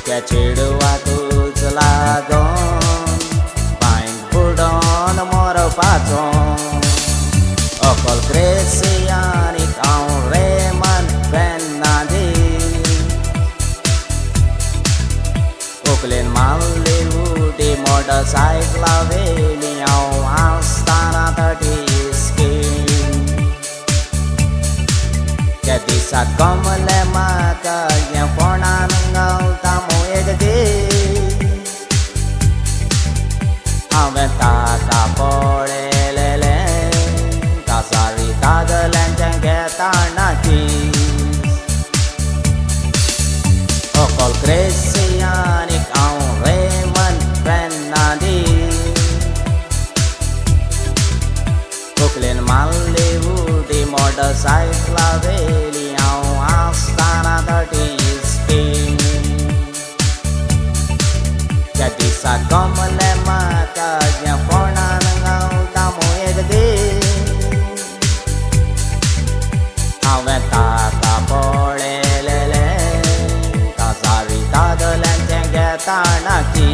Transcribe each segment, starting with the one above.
Kẻ chidwa tu's lagon Pain budon moro patron Okol Grecianic ang Reman Benadi Oakland Malleudi motorcycle Avelião Astana 30 skin Kẻ đi sát com lẽ mà cả nhà phó nan ngao ta mỗi cái gì Aventa ta pore le le ta sari ta de len chang ke ta na chi Okol Grecianic ang Raymond Benadi Oakland Malleudi motorcycle Avelião Astana 30 skin Jadi sa com le ma ka nhà phó nan ngao ta mỗi cái gì Aventa ta pore le le ta sari ta de len chang ke ta na chi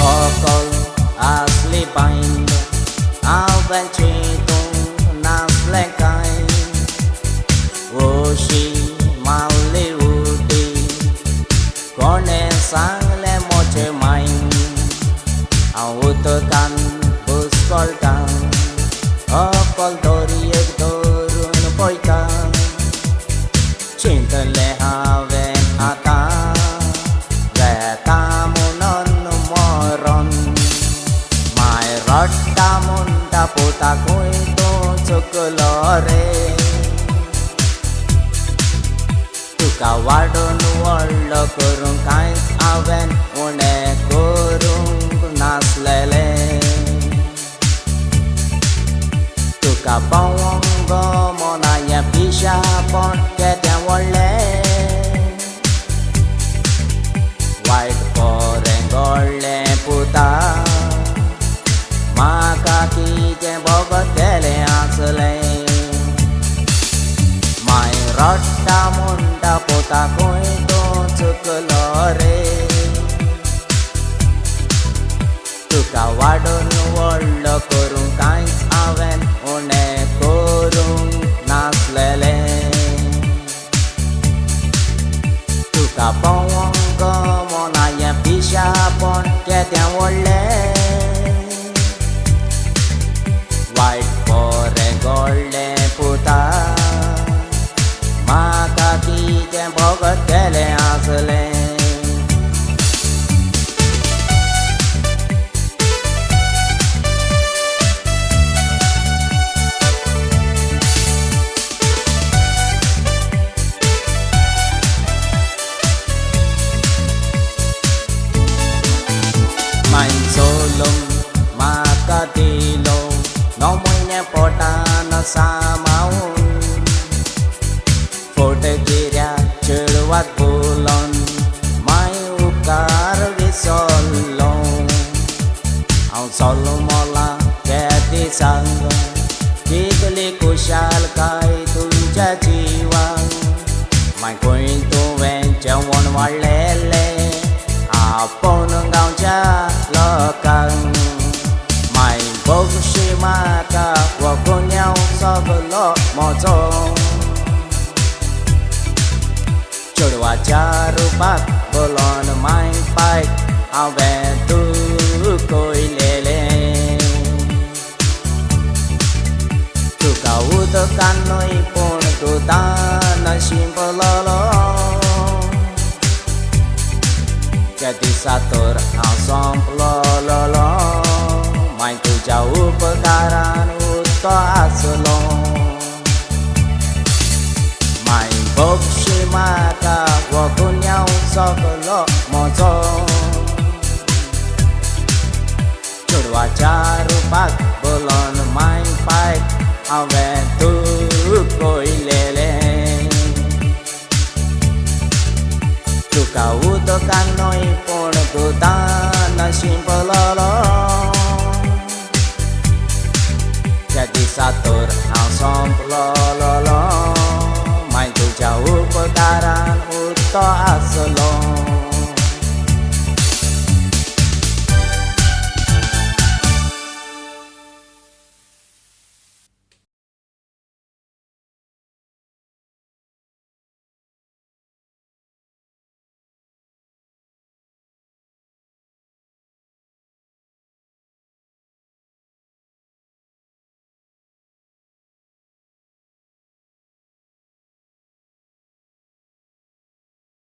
Okol asli pain Avencito nas lekai Oshi Malleudi Kone sang le moche main Autokan buskolkan Okol dori ek dorun poikan Cinta le haven ata Veta munon moron Mai rotta munda puta kuito chocolore Tuka wadon wallo kurung kain aven une kurung nas lele Tuka bawang go monanya pisha pon ketya wale White porengole puta Makaki chen bogot kele asle Mai rotta munda puta kuito chocolore Tuka wadon wallo kurung kain aven une kurung nas lele Tuka bawang go monaya pisha pon ketya wale White porengole puta Makaki chen bogot kele asle Main solom makatilo No moine potana samaun Forte girya chilwat bulon Mai ukar visolon Ang solo mola keti sang Kitli kushal kai tuja jiwang Mai kuintu ven chawon walele Apon ngao cha lo kang Mai bốc shi ma ka Wa con nhau so với lo mò trông Cho đùa cha ru bác Bồ lon mai bạch Ao về tu côi lê lê Tu cầu tơ can nói Pôn tu ta na sim bồ lo lo Jadi satur ensemble lo lo Main tu jauh perkaran uto aslo Main bốc shi maka Wa cùng nhau so với lo mò trông Cho đùa cha ru bác Bồ lon mai bạch Ao về tu côi lê lê to asolo